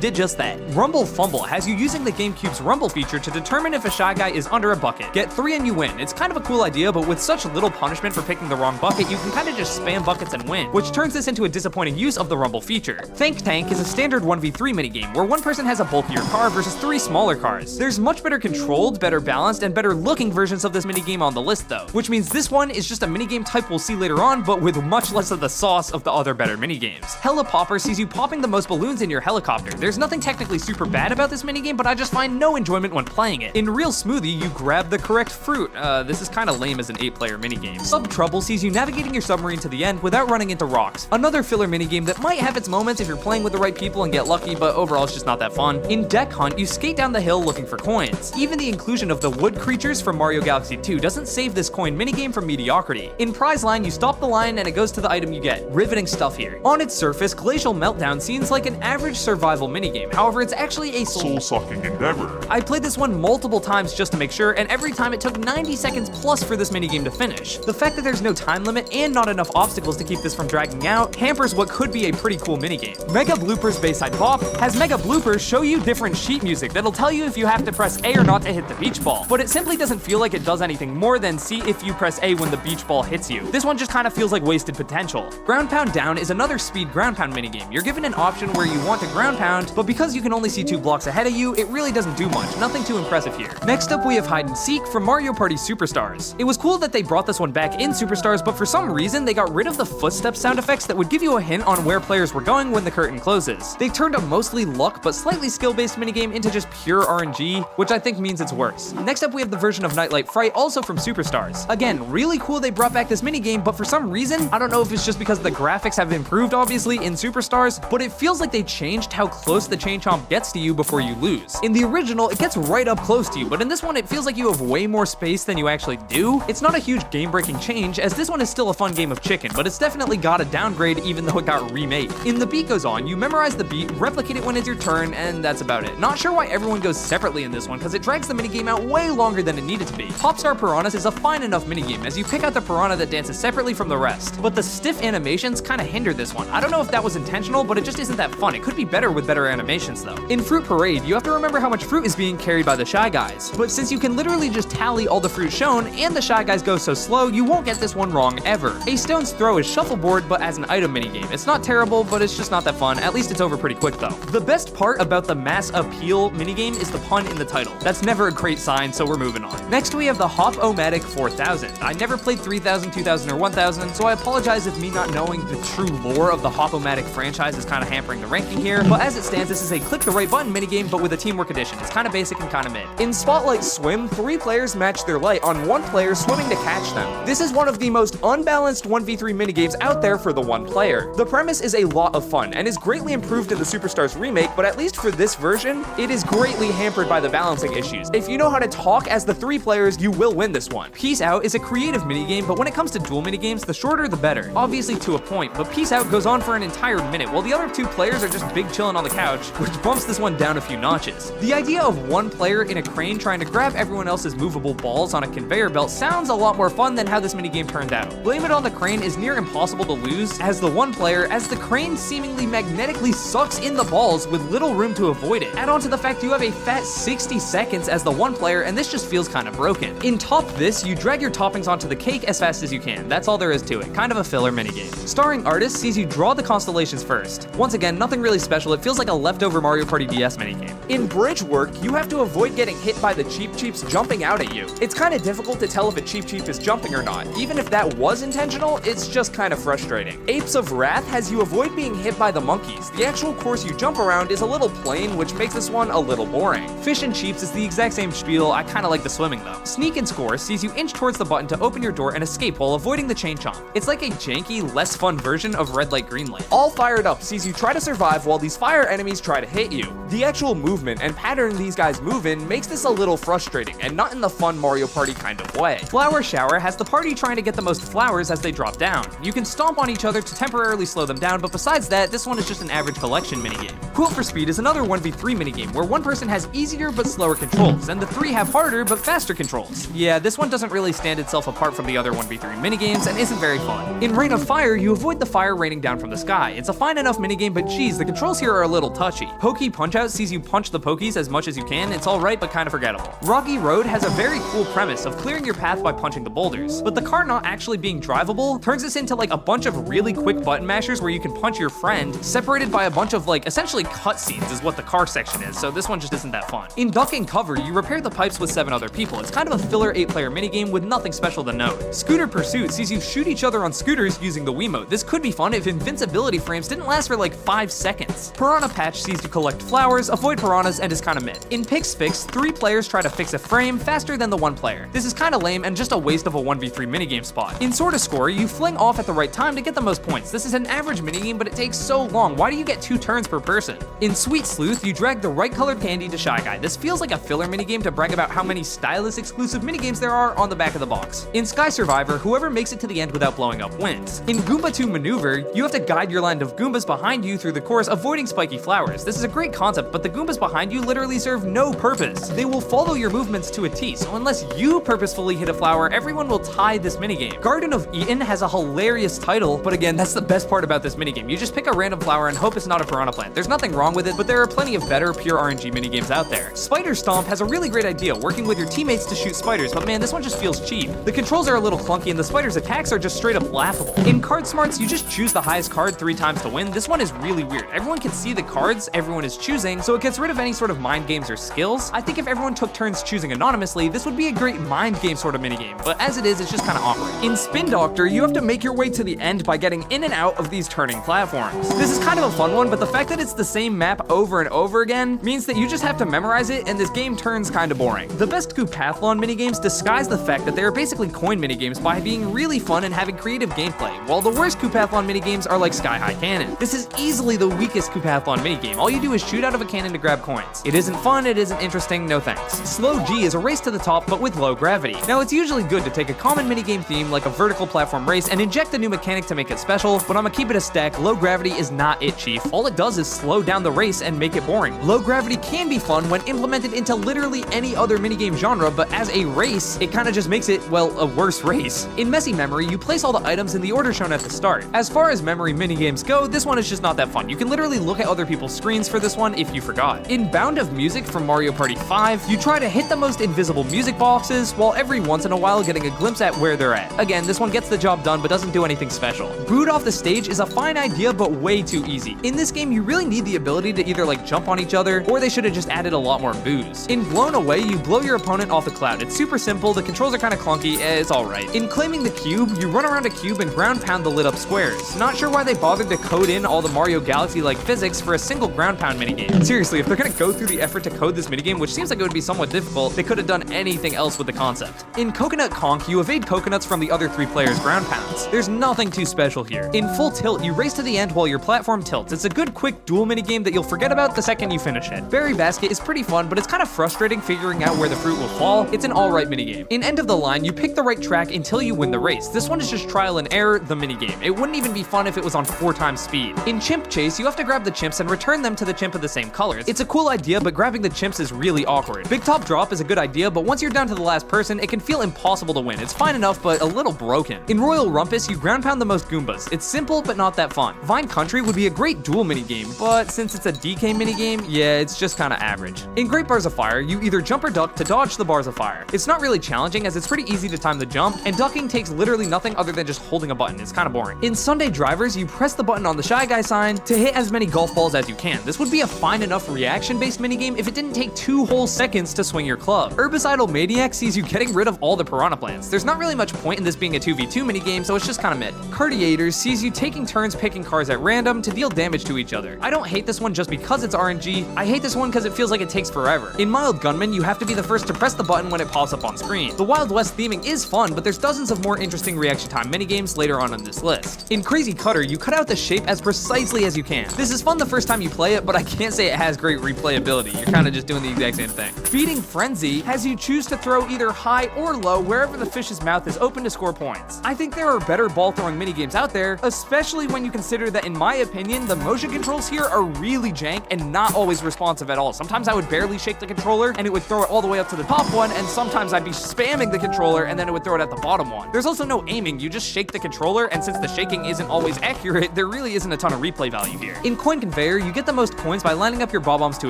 did just that. Rumble Fumble has you using the GameCube's Rumble feature to determine if a Shy Guy is under a bucket. Get 3 and you win. It's kind of a cool idea, but with such little punishment for picking the wrong bucket, you can kind of just spam buckets and win, which turns this into a disappointing use of the Rumble feature. Think Tank is a standard 1v3 minigame where one person has a bulkier car versus 3 smaller cars. There's much better controlled, better balanced, and better looking versions of this minigame on the list though, which means this one is just a minigame type we'll see later on, but with much less of the sauce of the other better minigames. Hella Popper sees you popping the most balloons in your helicopter. There's nothing technically super bad about this minigame, but I just find no enjoyment when playing it. In Real Smoothie, you grab the correct fruit. This is kinda lame as an 8-player minigame. Sub Trouble sees you navigating your submarine to the end without running into rocks. Another filler minigame that might have its moments if you're playing with the right people and get lucky, but overall it's just not that fun. In Deck Hunt, you skate down the hill looking for coins. Even the inclusion of the wood creatures from Mario Galaxy 2 doesn't save this coin minigame from mediocrity. In Prize Line, you stop the line and it goes to the item you get. Riveting stuff here. On its surface, Glacial Meltdown seems like an average survival minigame. However, it's actually a soul-sucking endeavor. I played this one multiple times just to make sure, and every time it took 90 seconds plus for this minigame to finish. The fact that there's no time limit and not enough obstacles to keep this from dragging out hampers what could be a pretty cool minigame. Mega Bloopers Bayside Bop has Mega Bloopers show you different sheet music that'll tell you if you have to press A or not to hit the beach ball, but it simply doesn't feel like it does anything more than see if you press A when the beach ball hits you. This one just kind of feels like wasted potential. Ground Pound Down is another speed ground pound minigame. You're given an option where you want to ground pound, but because you can only see 2 blocks ahead of you, it really doesn't do much. Nothing too impressive here. Next up, we have Hide and Seek from Mario Party Superstars. It was cool that they brought this one back in Superstars, but for some reason, they got rid of the footstep sound effects that would give you a hint on where players were going when the curtain closes. They turned a mostly luck but slightly skill-based minigame into just pure RNG, which I think means it's worse. Next up, we have the version of Nightlight Fright, also from Superstars. Again, really cool they brought back this minigame, but for some reason, I don't know if it's just because the graphics have improved obviously in Superstars, but it feels like they changed how close the chain chomp gets to you before you lose. In the original, it gets right up close to you, but in this one, it feels like you have way more space than you actually do. It's not a huge game-breaking change, as this one is still a fun game of chicken, but it's definitely got a downgrade even though it got remade. In The Beat Goes On, you memorize the beat, replicate it when it's your turn, and that's about it. Not sure why everyone goes separately in this one, because it drags the minigame out way longer than it needed to be. Popstar Piranhas is a fine enough minigame, as you pick out the piranha that dances separately from the rest, but the stiff animations kinda hinder this one. I don't know if that was intentional, but it just isn't that fun. It could be better with better animations though. In Fruit Parade, you have to remember how much fruit is being carried by the Shy Guys, but since you can literally just tally all the fruit shown, and the Shy Guys go so slow, you won't get this one wrong ever. A Stone's Throw is shuffleboard, but as an item minigame. It's not terrible, but it's just not that fun. At least it's over pretty quick though. The best part about the Mass Appeal minigame is the pun in the title. That's never a great sign, so we're moving on. Next we have the Hop-O-Matic 4000. I never played 3000, 2000, or 1000, so I apologize if me not knowing the true lore of the Hop-O-Matic franchise is kind of hampering the ranking here, but as it stands, this is a click the right button minigame, but with a teamwork edition. It's kind of basic and kind of mid. In Spotlight Swim, 3 players match their light on 1 player swimming to catch them. This is one of the most unbalanced 1v3 minigames out there for the 1 player. The premise is a lot of fun and is greatly improved in the Superstars remake, but at least for this version, it is greatly hampered by the balancing issues. If you know how to talk as the 3 players, you will win this one. Peace Out is a creative minigame, but when it comes to duel minigames, the shorter the better. Obviously to a point, but Peace Out goes on for an entire minute, while the other 2 players are just big chilling on the couch, which bumps this one down a few notches. The idea of 1 player in a crane trying to grab everyone else's movable balls on a conveyor belt sounds a lot more fun than how this minigame turned out. Blame It on the Crane is near impossible to lose as the 1 player, as the crane seemingly magnetically sucks in the balls with little room to avoid it. Add on to the fact you have a fat 60 seconds as the 1 player, and this just feels kind of broken. In Top This, you drag your toppings onto the cake as fast as you can. That's all there is to it. Kind of a filler minigame. Starring Artist sees you draw the constellations first. Once again, nothing really special. It feels like a leftover Mario Party DS minigame. In Bridge Work, you have to avoid getting hit by the Cheep Cheeps jumping out at you. It's kind of difficult to tell if a Cheep Cheep is jumping or not. Even if that was intentional, it's just kind of frustrating. Apes of Wrath has you avoid being hit by the monkeys. The actual course you jump around is a little plain, which makes this one a little boring. Fish and Chips is the exact same spiel. I kind of like the swimming though. Sneak and Score sees you inch towards the button to open your door and escape while avoiding the chain chomp. It's like a janky, less fun version of Red Light Green Light. All Fired Up sees you try to survive while these fire enemies try to hit you. The actual movement and pattern these guys move in makes this a little frustrating, and not in the fun Mario Party kind of way. Flower Shower has the party trying to get the most flowers as they drop down. You can stomp on each other to temporarily slow them down, but besides that, this one is just an average collection minigame. Quilt for Speed is another 1v3 minigame where 1 person has easier but slower controls, and the 3 have harder but faster controls. Yeah, this one doesn't really stand itself apart from the other 1v3 minigames and isn't very fun. In Rain of Fire, you avoid the fire raining down from the sky. It's a fine enough minigame, but geez, the controls here are a little touchy. Pokey Punch-Out sees you punch the Pokies as much as you can. It's alright, but kind of forgettable. Rocky Road has a very cool premise of clearing your path by punching the boulders, but the car not actually being drivable turns this into like a bunch of really quick button mashers where you can punch your friend, separated by a bunch of like essentially cutscenes is what the car section is, so this one just isn't that fun. In Duck and Cover, you repair the pipes with 7 other people. It's kind of a filler 8-player minigame with nothing special to note. Scooter Pursuit sees you shoot each other on scooters using the Wiimote. This could be fun if invincibility frames didn't last for like 5 seconds. Piranha Patch sees you collect flowers, avoid piranhas, and is kinda mid. In Pix Fix, 3 players try to fix a frame faster than the 1 player. This is kinda lame and just a waste of a 1v3 minigame spot. In Sorta Score, you fling off at the right time to get the most points. This is an average minigame, but it takes so long. Why do you get 2 turns per person? In Sweet Sleuth, you drag the right colored candy to Shy Guy. This feels like a filler minigame to brag about how many stylus exclusive minigames there are on the back of the box. In Sky Survivor, whoever makes it to the end without blowing up wins. In Goomba 2 Maneuver, you have to guide your line of Goombas behind you through the course, avoiding spiky flowers. This is a great concept, but the Goombas behind you literally serve no purpose. They will follow your movements to a T, so unless you purposefully hit a flower, everyone will tie this minigame. Garden of Eden has a hilarious title, but again, that's the best part about this minigame. You just pick a random flower and hope it's not a piranha plant. There's nothing wrong with it, but there are plenty of better pure RNG minigames out there. Spider Stomp has a really great idea, working with your teammates to shoot spiders, but man, this one just feels cheap. The controls are a little clunky and the spider's attacks are just straight up laughable. In Card Smarts, you just choose the highest card 3 times to win. This one is really weird. Everyone can see the cards everyone is choosing, so it gets rid of any sort of mind games or skills. I think if everyone took turns choosing anonymously, this would be a great mind game sort of minigame, but as it is, it's just kind of awkward. In Spin Doctor, you have to make your way to the end by getting in and out of these turning platforms. This is kind of a fun one, but the fact that it's the same map over and over again means that you just have to memorize it, and this game turns kind of boring. The best Goopathlon minigames disguise the fact that they are basically coin minigames by being really fun and having creative gameplay, while the worst Goopathlon minigames are like Sky High Cannon. This is easily the weakest Goopathlon minigame. All you do is shoot out of a cannon to grab coins. It isn't fun, it isn't interesting, no thanks. Slow G is a race to the top, but with low gravity. Now, it's usually good to take a common minigame theme like a vertical platform race and inject a new mechanic to make it special, but I'ma keep it a stack. Low gravity is not it, chief. All it does is slow down the race and make it boring. Low gravity can be fun when implemented into literally any other minigame genre, but as a race, it kind of just makes it, well, a worse race. In Messy Memory, you place all the items in the order shown at the start. As far as memory minigames go, this one is just not that fun. You can literally look at other people's screens for this one if you forgot. In Bound of Music from Mario Party 5, you try to hit the most invisible music boxes, while every once in a while getting a glimpse at where they're at. Again, this one gets the job done, but doesn't do anything special. Booed Off the Stage is a fine idea, but way too easy. In this game, you really need the ability to either like jump on each other, or they should have just added a lot more booze. In Blown Away, you blow your opponent off a cloud. It's super simple, the controls are kind of clunky, it's alright. In Claiming the Cube, you run around a cube and ground pound the lit up squares. Not sure why they bothered to code in all the Mario Galaxy-like physics for a single ground pound minigame. Seriously, if they're gonna go through the effort to code this minigame, which seems like it would be somewhat difficult, they could have done anything else with the concept. In Coconut Conk, you evade coconuts from the other 3 players' ground pounds. There's nothing too special here. In Full Tilt, you race to the end while your platform tilts. It's a good quick duel minigame that you'll forget about the second you finish it. Berry Basket is pretty fun, but it's kind of frustrating figuring out where the fruit will fall. It's an alright minigame. In End of the Line, you pick the right track until you win the race. This one is just trial and error, the minigame. It wouldn't even be fun if it was on 4 times speed. In Chimp Chase, you have to grab the chimps and return them to the chimp of the same colors. It's a cool idea, but grabbing the chimps is really awkward. Big Top Drop is a good idea, but once you're down to the last person, it can feel impossible to win. It's fine enough, but a little broken. In Royal Rumpus, you ground pound the most Goombas. It's simple, but not that fun. Vine Country would be a great duel minigame, but since it's a DK minigame, yeah, it's just kinda average. In Great Bars of Fire, you either jump or duck to dodge the bars of fire. It's not really challenging, as it's pretty easy to time the jump, and ducking takes literally nothing other than just holding a button. It's kinda boring. In Sunday Drivers, you press the button on the Shy Guy sign to hit as many golf balls as you can. This would be a fine enough reaction-based minigame if it didn't take 2 whole seconds to swing your club. Herbicidal Maniac sees you getting rid of all the piranha plants. There's not really much point in this being a 2v2 minigame, so it's just kinda mid. Cardiators sees you taking turns picking cars at random to deal damage to each other. I don't hate this one just because it's RNG, I hate this one because it feels like it takes forever. In Mild Gunman, you have to be the first to press the button when it pops up on screen. The Wild West theming is fun, but there's dozens of more interesting reaction time minigames later on this list. In Crazy Cutter, you cut out the shape as precisely as you can. This is fun the first time you play it, but I can't say it has great replayability. You're kinda just doing the exact same thing. Feeding Frenzy has you choose to throw either high or low wherever the fish's mouth is open to score points. I think there are better ball throwing minigames out there, especially when you consider that, in my opinion, the motion controls here are really jank and not always responsive at all. Sometimes I would barely shake the controller and it would throw it all the way up to the top one, and sometimes I'd be spamming the controller and then it would throw it at the bottom one. There's also no aiming, you just shake the controller, and since the shaking isn't always accurate, there really isn't a ton of replay value here. In Coin Conveyor, air, you get the most coins by lining up your bob-ombs to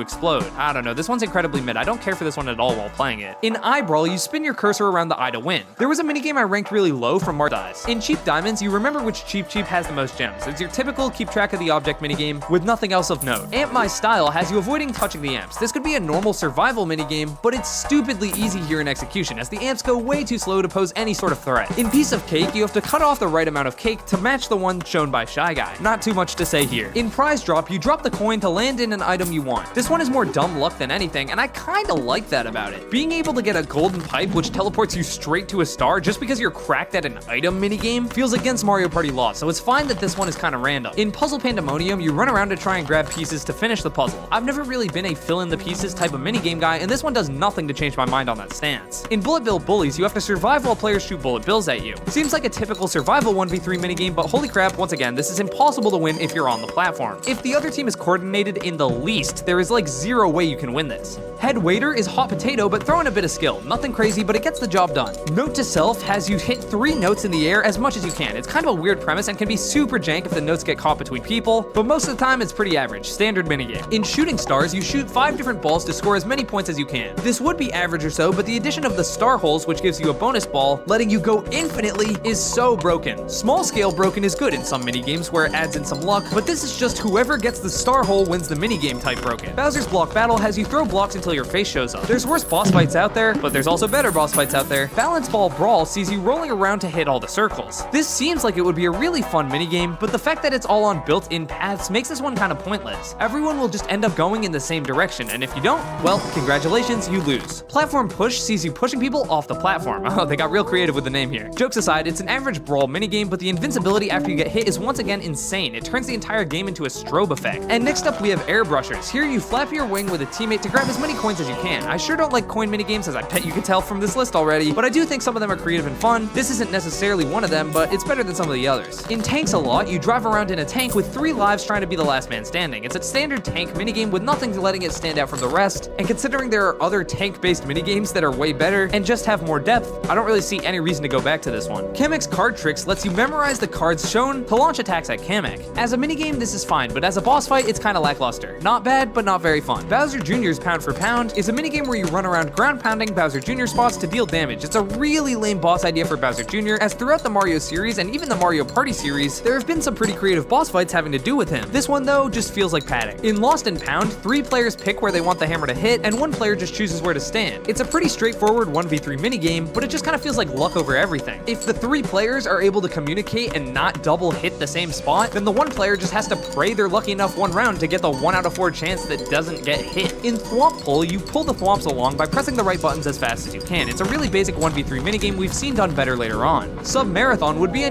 explode. I don't know, this one's incredibly mid. I don't care for this one at all while playing it. In Eye Brawl, you spin your cursor around the eye to win. There was a minigame I ranked really low from Mark Dice. In Cheap Diamonds, you remember which Cheap has the most gems. It's your typical keep track of the object minigame with nothing else of note. Amp My Style has you avoiding touching the amps. This could be a normal survival minigame, but it's stupidly easy here in execution as the amps go way too slow to pose any sort of threat. In Piece of Cake, you have to cut off the right amount of cake to match the one shown by Shy Guy. Not too much to say here. In Prize Drop, you drop the coin to land in an item you want. This one is more dumb luck than anything, and I kinda like that about it. Being able to get a golden pipe which teleports you straight to a star just because you're cracked at an item minigame feels against Mario Party laws, so it's fine that this one is kinda random. In Puzzle Pandemonium, you run around to try and grab pieces to finish the puzzle. I've never really been a fill in the pieces type of minigame guy, and this one does nothing to change my mind on that stance. In Bullet Bill Bullies, you have to survive while players shoot bullet bills at you. Seems like a typical survival 1v3 minigame, but holy crap, once again, this is impossible to win if you're on the platform. If the other team is coordinated in the least, there is like zero way you can win this. Head Waiter is hot potato, but throw in a bit of skill. Nothing crazy, but it gets the job done. Note to Self has you hit 3 notes in the air as much as you can. It's kind of a weird premise and can be super jank if the notes get caught between people, but most of the time it's pretty average, standard minigame. In Shooting Stars, you shoot 5 different balls to score as many points as you can. This would be average or so, but the addition of the star holes, which gives you a bonus ball, letting you go infinitely, is so broken. Small scale broken is good in some minigames where it adds in some luck, but this is just whoever gets the star hole wins the minigame type broken. Bowser's Block Battle has you throw blocks until your face shows up. There's worse boss fights out there, but there's also better boss fights out there. Balance Ball Brawl sees you rolling around to hit all the circles. This seems like it would be a really fun minigame, but the fact that it's all on built-in paths makes this one kind of pointless. Everyone will just end up going in the same direction, and if you don't, well, congratulations, you lose. Platform Push sees you pushing people off the platform. Oh, they got real creative with the name here. Jokes aside, it's an average brawl minigame, but the invincibility after you get hit is once again insane. It turns the entire game into a strobe effect. And next up, we have Airbrushers. Here you flap your wing with a teammate to grab as many coins as you can. I sure don't like coin minigames, as I bet you can tell from this list already, but I do think some of them are creative and fun. This isn't necessarily one of them, but it's better than some of the others. In Tanks a Lot, you drive around in a tank with 3 lives trying to be the last man standing. It's a standard tank minigame with nothing letting it stand out from the rest, and considering there are other tank-based minigames that are way better and just have more depth, I don't really see any reason to go back to this one. Kamek's Card Tricks lets you memorize the cards shown to launch attacks at Kamek. As a minigame, this is fine, but as a boss fight, it's kinda lackluster. Not bad, but not very fun. Bowser Jr.'s Pound for Pound is a minigame where you run around ground pounding Bowser Jr. spots to deal damage. It's a really lame boss idea for Bowser Jr., as throughout the Mario series and even the Mario Party series, there have been some pretty creative boss fights having to do with him. This one though, just feels like padding. In Lost and Pound, 3 players pick where they want the hammer to hit, and 1 player just chooses where to stand. It's a pretty straightforward 1v3 minigame, but it just kind of feels like luck over everything. If the 3 players are able to communicate and not double hit the same spot, then the 1 player just has to pray they're lucky enough one round to get the 1 out of 4 chance that doesn't get hit. In Thwomp Pull, you pull the thwomps along by pressing the right buttons as fast as you can. It's a really basic 1v3 minigame we've seen done better later on. Sub Marathon would be a